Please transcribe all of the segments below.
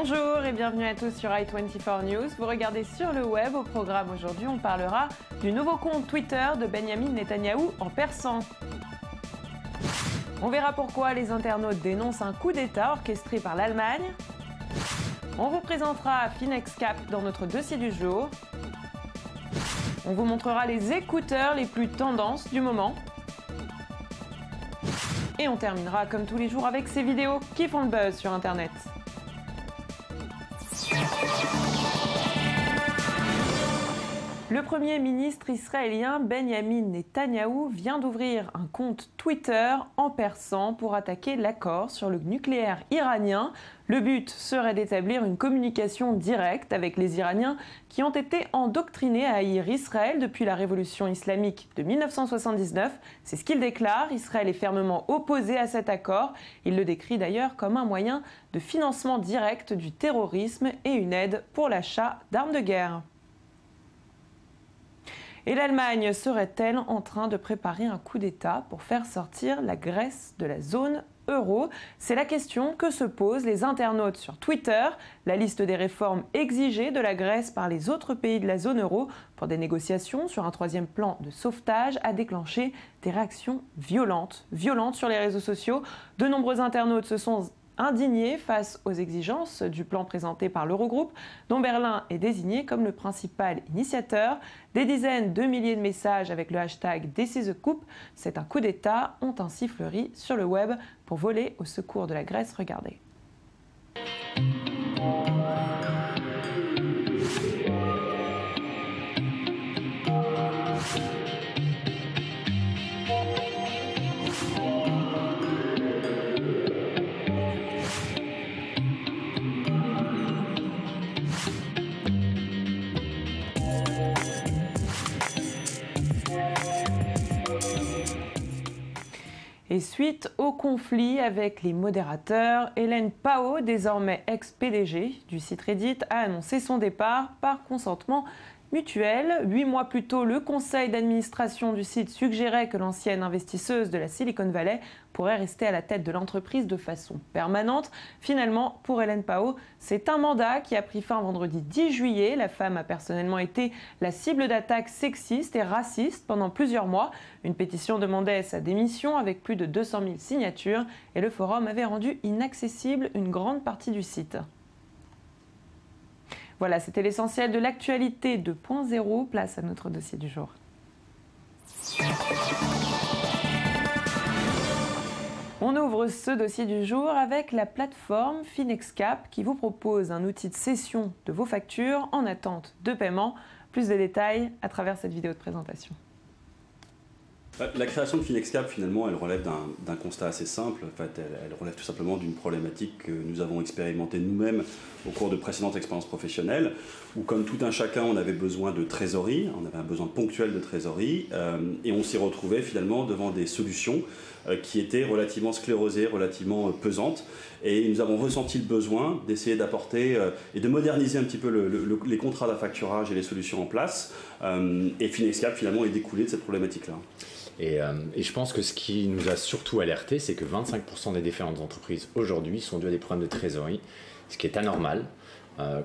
Bonjour et bienvenue à tous sur i24 News. Vous regardez sur le web. Au programme aujourd'hui, on parlera du nouveau compte Twitter de Benyamin Netanyahou en persan. On verra pourquoi les internautes dénoncent un coup d'État orchestré par l'Allemagne. On vous présentera FinexCap dans notre dossier du jour. On vous montrera les écouteurs les plus tendances du moment. Et on terminera comme tous les jours avec ces vidéos qui font le buzz sur Internet. Le Premier ministre israélien Benyamin Netanyahou vient d'ouvrir un compte Twitter en persan pour attaquer l'accord sur le nucléaire iranien. Le but serait d'établir une communication directe avec les Iraniens qui ont été endoctrinés à haïr Israël depuis la révolution islamique de 1979. C'est ce qu'il déclare. Israël est fermement opposé à cet accord. Il le décrit d'ailleurs comme un moyen de financement direct du terrorisme et une aide pour l'achat d'armes de guerre. Et l'Allemagne serait-elle en train de préparer un coup d'État pour faire sortir la Grèce de la zone euro? C'est la question que se posent les internautes sur Twitter. La liste des réformes exigées de la Grèce par les autres pays de la zone euro pour des négociations sur un troisième plan de sauvetage a déclenché des réactions violentes sur les réseaux sociaux. De nombreux internautes se sont indignés face aux exigences du plan présenté par l'Eurogroupe, dont Berlin est désigné comme le principal initiateur. Des dizaines de milliers de messages avec le hashtag This is a coup, c'est un coup d'État, ont ainsi fleuri sur le web pour voler au secours de la Grèce. Regardez. Et suite au conflit avec les modérateurs, Hélène Pao, désormais ex-PDG du site Reddit, a annoncé son départ par consentement mutuel. 8 mois plus tôt, le conseil d'administration du site suggérait que l'ancienne investisseuse de la Silicon Valley pourrait rester à la tête de l'entreprise de façon permanente. Finalement, pour Hélène Pao, c'est un mandat qui a pris fin vendredi 10 juillet. La femme a personnellement été la cible d'attaques sexistes et racistes pendant plusieurs mois. Une pétition demandait sa démission avec plus de 200 000 signatures et le forum avait rendu inaccessible une grande partie du site. Voilà, c'était l'essentiel de l'actualité 2.0. Place à notre dossier du jour. On ouvre ce dossier du jour avec la plateforme FinexCap qui vous propose un outil de cession de vos factures en attente de paiement. Plus de détails à travers cette vidéo de présentation. La création de FinexCap, finalement, elle relève d'un constat assez simple. En fait, elle relève tout simplement d'une problématique que nous avons expérimentée nous-mêmes au cours de précédentes expériences professionnelles, où comme tout un chacun, on avait besoin de trésorerie, on avait un besoin ponctuel de trésorerie, et on s'y retrouvait finalement devant des solutions qui étaient relativement sclérosées, relativement pesantes, et nous avons ressenti le besoin d'essayer d'apporter et de moderniser un petit peu les contrats d'affacturage et les solutions en place, et FinexCap finalement est découlé de cette problématique-là. Et je pense que ce qui nous a surtout alerté, c'est que 25% des différentes entreprises aujourd'hui sont dues à des problèmes de trésorerie, ce qui est anormal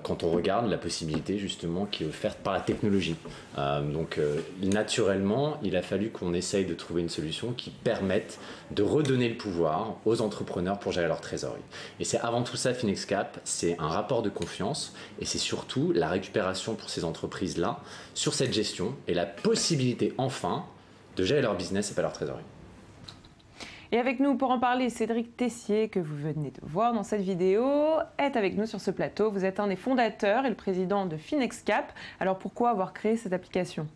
quand on regarde la possibilité justement qui est offerte par la technologie. Donc naturellement, il a fallu qu'on essaye de trouver une solution qui permette de redonner le pouvoir aux entrepreneurs pour gérer leur trésorerie. Et c'est avant tout ça FinexCap, c'est un rapport de confiance et c'est surtout la récupération pour ces entreprises-là sur cette gestion et la possibilité enfin de gérer leur business et pas leur trésorerie. Et avec nous pour en parler, Cédric Tessier, que vous venez de voir dans cette vidéo, est avec nous sur ce plateau. Vous êtes un des fondateurs et le président de FinexCap. Alors pourquoi avoir créé cette application ?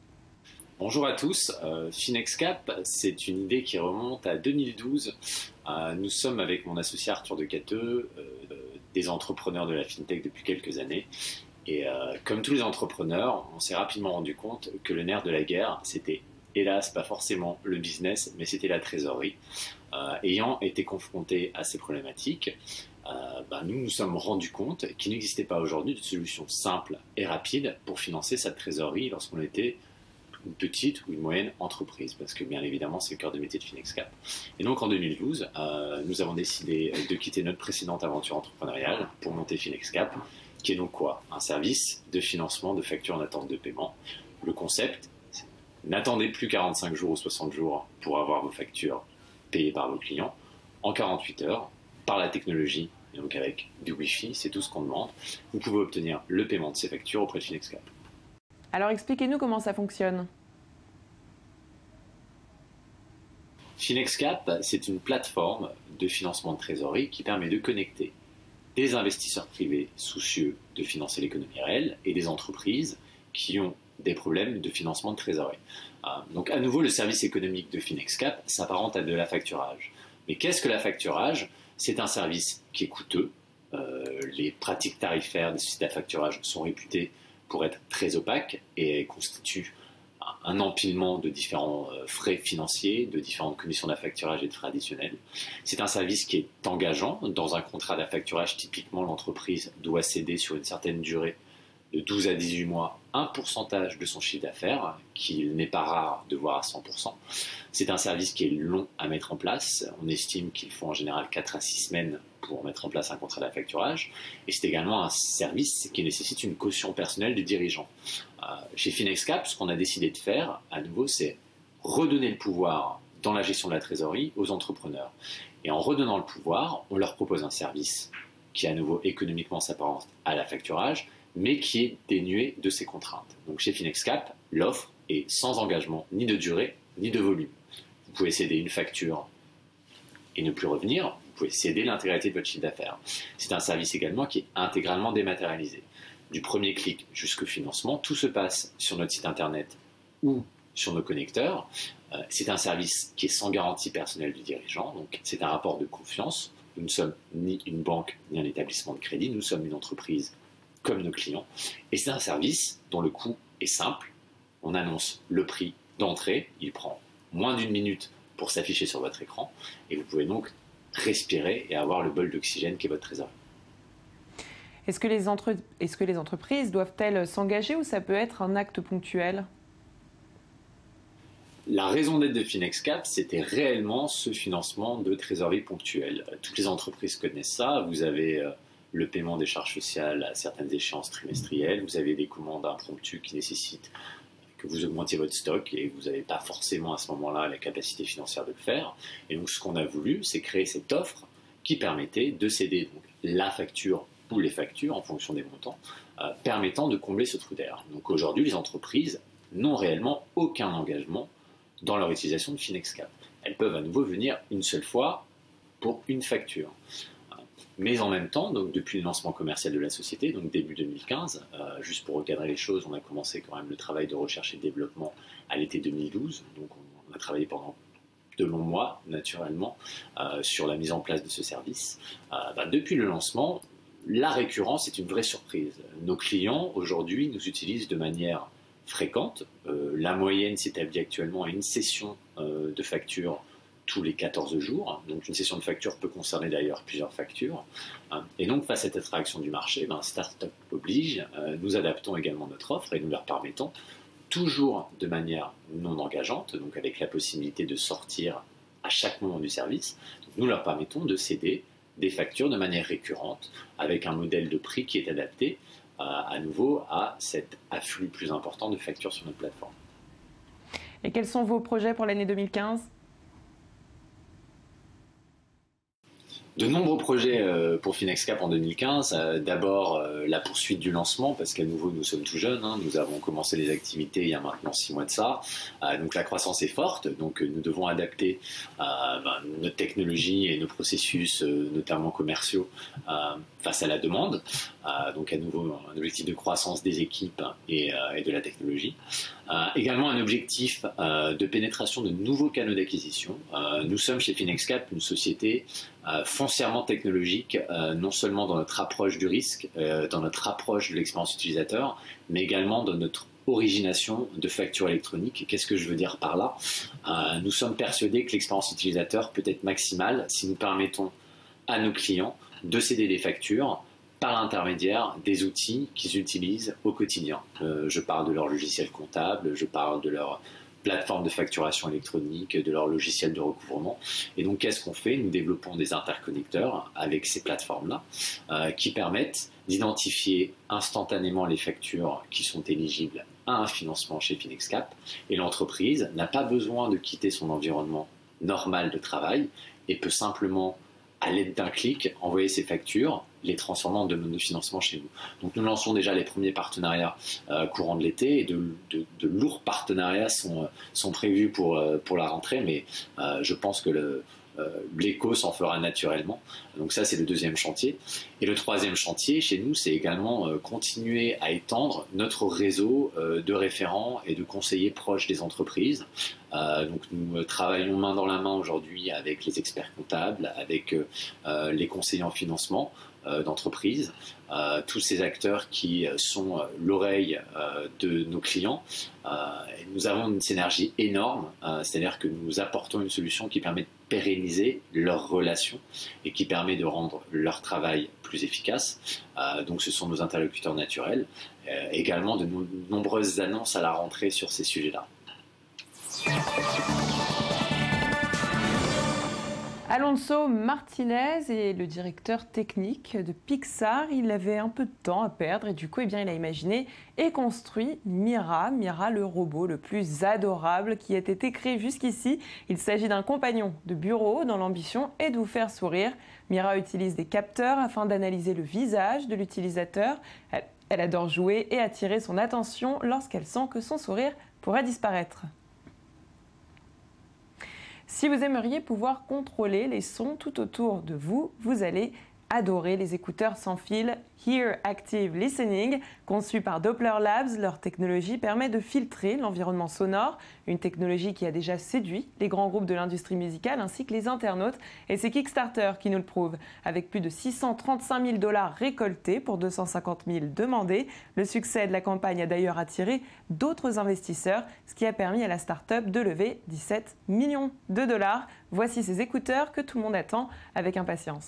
Bonjour à tous, FinexCap, c'est une idée qui remonte à 2012. Nous sommes avec mon associé Arthur Decateux, des entrepreneurs de la FinTech depuis quelques années. Et comme tous les entrepreneurs, on s'est rapidement rendu compte que le nerf de la guerre, c'était hélas pas forcément le business, mais c'était la trésorerie. Ayant été confrontés à ces problématiques, nous nous sommes rendus compte qu'il n'existait pas aujourd'hui de solution simple et rapide pour financer sa trésorerie lorsqu'on était une petite ou une moyenne entreprise, parce que bien évidemment c'est le cœur de métier de Finexcap. Et donc en 2012, nous avons décidé de quitter notre précédente aventure entrepreneuriale pour monter Finexcap, qui est donc quoi? Un service de financement de factures en attente de paiement. Le concept, n'attendez plus 45 jours ou 60 jours pour avoir vos factures payées par vos clients. En 48 heures, par la technologie, et donc avec du Wi-Fi, c'est tout ce qu'on demande, vous pouvez obtenir le paiement de ces factures auprès de Finexcap. Alors expliquez-nous comment ça fonctionne. Finexcap, c'est une plateforme de financement de trésorerie qui permet de connecter des investisseurs privés soucieux de financer l'économie réelle et des entreprises qui ont des problèmes de financement de trésorerie. Donc à nouveau, le service économique de Finexcap s'apparente à de l'affacturage. Mais qu'est-ce que l'affacturage? C'est un service qui est coûteux. Les pratiques tarifaires des sociétés d'affacturage sont réputées pour être très opaques et constituent un empilement de différents frais financiers, de différentes commissions d'affacturage et de frais additionnels. C'est un service qui est engageant. Dans un contrat d'affacturage, typiquement, l'entreprise doit céder sur une certaine durée de 12 à 18 mois un pourcentage de son chiffre d'affaires, qu'il n'est pas rare de voir à 100%. C'est un service qui est long à mettre en place. On estime qu'il faut en général 4 à 6 semaines pour mettre en place un contrat d'affacturage. Et c'est également un service qui nécessite une caution personnelle du dirigeant. Chez Finexcap, ce qu'on a décidé de faire, à nouveau, c'est redonner le pouvoir dans la gestion de la trésorerie aux entrepreneurs. Et en redonnant le pouvoir, on leur propose un service qui, à nouveau, économiquement s'apparente à l'affacturage, mais qui est dénué de ses contraintes. Donc chez Finexcap, l'offre est sans engagement ni de durée, ni de volume. Vous pouvez céder une facture et ne plus revenir, vous pouvez céder l'intégralité de votre chiffre d'affaires. C'est un service également qui est intégralement dématérialisé. Du premier clic jusqu'au financement, tout se passe sur notre site internet ou sur nos connecteurs. C'est un service qui est sans garantie personnelle du dirigeant, donc c'est un rapport de confiance. Nous ne sommes ni une banque ni un établissement de crédit, nous sommes une entreprise comme nos clients. Et c'est un service dont le coût est simple. On annonce le prix d'entrée, il prend moins d'une minute pour s'afficher sur votre écran, et vous pouvez donc respirer et avoir le bol d'oxygène qui est votre trésorerie. Est-ce que les entreprises doivent-elles s'engager ou ça peut être un acte ponctuel? La raison d'être de Finexcap, c'était réellement ce financement de trésorerie ponctuelle. Toutes les entreprises connaissent ça. Vous avez le paiement des charges sociales à certaines échéances trimestrielles. Vous avez des commandes impromptues qui nécessitent que vous augmentiez votre stock et vous n'avez pas forcément à ce moment-là la capacité financière de le faire. Et donc ce qu'on a voulu, c'est créer cette offre qui permettait de céder donc, la facture ou les factures en fonction des montants, permettant de combler ce trou d'air. Donc aujourd'hui, les entreprises n'ont réellement aucun engagement dans leur utilisation de Finexcap. Elles peuvent à nouveau venir une seule fois pour une facture. Mais en même temps, donc depuis le lancement commercial de la société, donc début 2015, juste pour recadrer les choses, on a commencé quand même le travail de recherche et de développement à l'été 2012. Donc on a travaillé pendant de longs mois, naturellement, sur la mise en place de ce service. Depuis le lancement, la récurrence est une vraie surprise. Nos clients, aujourd'hui, nous utilisent de manière fréquente. La moyenne s'établit actuellement à une session de facture tous les 14 jours. Donc une session de facture peut concerner d'ailleurs plusieurs factures. Et donc face à cette attraction du marché, Startup oblige, nous adaptons également notre offre et nous leur permettons, toujours de manière non engageante, donc avec la possibilité de sortir à chaque moment du service, donc nous leur permettons de céder des factures de manière récurrente avec un modèle de prix qui est adapté à nouveau à cet afflux plus important de factures sur notre plateforme. Et quels sont vos projets pour l'année 2015 ? De nombreux projets pour Finexcap en 2015. D'abord, la poursuite du lancement, parce qu'à nouveau, nous sommes tout jeunes. Nous avons commencé les activités il y a maintenant 6 mois de ça. Donc la croissance est forte. Donc nous devons adapter notre technologie et nos processus, notamment commerciaux, face à la demande. Donc à nouveau, un objectif de croissance des équipes et de la technologie. Également un objectif de pénétration de nouveaux canaux d'acquisition. Nous sommes chez Finexcap une société foncièrement technologique, non seulement dans notre approche du risque, dans notre approche de l'expérience utilisateur, mais également dans notre origination de factures électroniques. Qu'est-ce que je veux dire par là ? Nous sommes persuadés que l'expérience utilisateur peut être maximale si nous permettons à nos clients de céder des factures par l'intermédiaire des outils qu'ils utilisent au quotidien. Je parle de leur logiciel comptable, je parle de leur plateforme de facturation électronique, de leur logiciel de recouvrement. Et donc, qu'est-ce qu'on fait? Nous développons des interconnecteurs avec ces plateformes-là qui permettent d'identifier instantanément les factures qui sont éligibles à un financement chez Finexcap. Et l'entreprise n'a pas besoin de quitter son environnement normal de travail et peut simplement, à l'aide d'un clic, envoyer ses factures, les transformant en demande de financement chez nous. Donc nous lançons déjà les premiers partenariats courant de l'été et de lourds partenariats sont prévus pour la rentrée, mais je pense que l'écho s'en fera naturellement. Donc ça, c'est le deuxième chantier. Et le troisième chantier, chez nous, c'est également continuer à étendre notre réseau de référents et de conseillers proches des entreprises. Donc nous travaillons main dans la main aujourd'hui avec les experts comptables, avec les conseillers en financement d'entreprises, tous ces acteurs qui sont l'oreille de nos clients. Nous avons une synergie énorme, c'est-à-dire que nous apportons une solution qui permet de pérenniser leurs relations et qui permet de rendre leur travail plus efficace. Donc ce sont nos interlocuteurs naturels. Également de nombreuses annonces à la rentrée sur ces sujets-là. Alonso Martinez est le directeur technique de Pixar. Il avait un peu de temps à perdre et du coup, il a imaginé et construit Mira. Mira, le robot le plus adorable qui ait été créé jusqu'ici. Il s'agit d'un compagnon de bureau dont l'ambition est de vous faire sourire. Mira utilise des capteurs afin d'analyser le visage de l'utilisateur. Elle adore jouer et attirer son attention lorsqu'elle sent que son sourire pourrait disparaître. Si vous aimeriez pouvoir contrôler les sons tout autour de vous, vous allez adorer les écouteurs sans fil Hear Active Listening. Conçus par Doppler Labs, leur technologie permet de filtrer l'environnement sonore, une technologie qui a déjà séduit les grands groupes de l'industrie musicale ainsi que les internautes. Et c'est Kickstarter qui nous le prouve. Avec plus de 635 000 $ récoltés pour 250 000 demandés, le succès de la campagne a d'ailleurs attiré d'autres investisseurs, ce qui a permis à la start-up de lever 17 millions de dollars. Voici ces écouteurs que tout le monde attend avec impatience.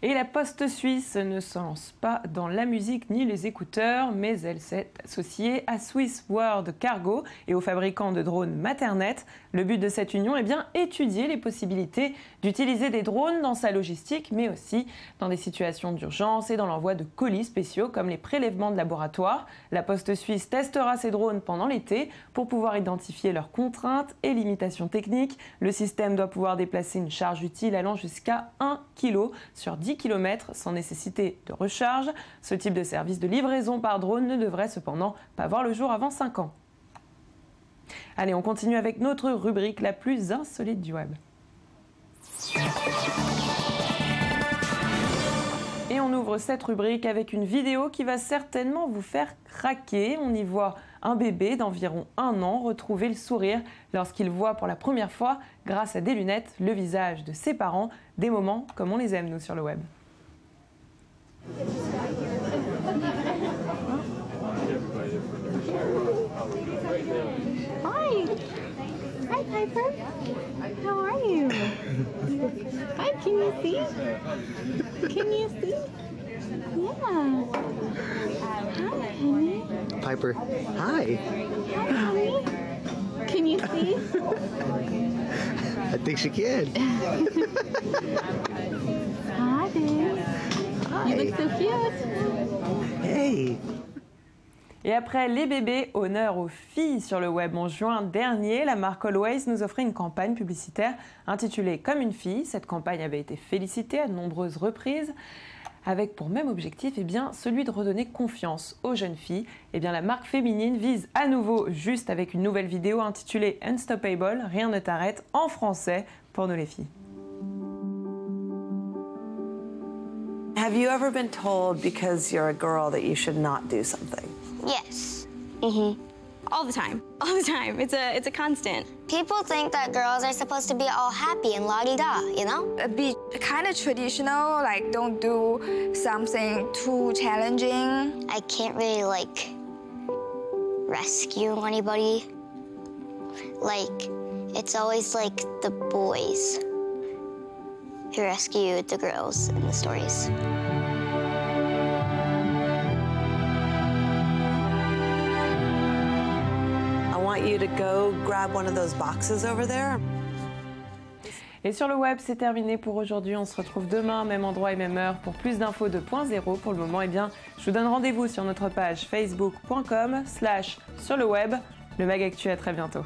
Et la Poste suisse ne se lance pas dans la musique ni les écouteurs, mais elle s'est associée à Swiss World Cargo et au fabricant de drones Maternet. Le but de cette union est bien étudier les possibilités d'utiliser des drones dans sa logistique, mais aussi dans des situations d'urgence et dans l'envoi de colis spéciaux comme les prélèvements de laboratoire. La Poste suisse testera ces drones pendant l'été pour pouvoir identifier leurs contraintes et limitations techniques. Le système doit pouvoir déplacer une charge utile allant jusqu'à 1 kg sur 10 km sans nécessité de recharge. Ce type de service de livraison par drone ne devrait cependant pas voir le jour avant 5 ans. Allez, on continue avec notre rubrique la plus insolite du web. Et on ouvre cette rubrique avec une vidéo qui va certainement vous faire craquer. On y voit un bébé d'environ 1 an retrouver le sourire lorsqu'il voit pour la première fois, grâce à des lunettes, le visage de ses parents. Des moments comme on les aime, nous, sur le web. Hi. Hi, Piper. How are you? Hi, can you see? Can you see? Yeah. Hi, honey. Piper, hi. Hi, honey. Can you see? I think she can. Hi, babe. Hi. You look so cute. Hey. Et après les bébés, honneur aux filles sur le web. En juin dernier, la marque Always nous offrait une campagne publicitaire intitulée « Comme une fille ». Cette campagne avait été félicitée à de nombreuses reprises, avec pour même objectif celui de redonner confiance aux jeunes filles. La marque féminine vise à nouveau, juste avec une nouvelle vidéo intitulée « Unstoppable », rien ne t'arrête, en français, pour nous les filles. Have you ever been told because you're a girl that you should not do something? Yes. All the time. All the time. It's a constant. People think that girls are supposed to be all happy and la-di-da, you know? Be kind of traditional, like don't do something too challenging. I can't really, like, rescue anybody. Like, it's always, like, the boys who rescue the girls in the stories. I want you to go grab one of those boxes over there. Et sur le web, c'est terminé pour aujourd'hui. On se retrouve demain, même endroit et même heure, pour plus d'infos 2.0. Pour le moment, eh bien, je vous donne rendez-vous sur notre page facebook.com/sur le web. Le Mag Actu, à très bientôt.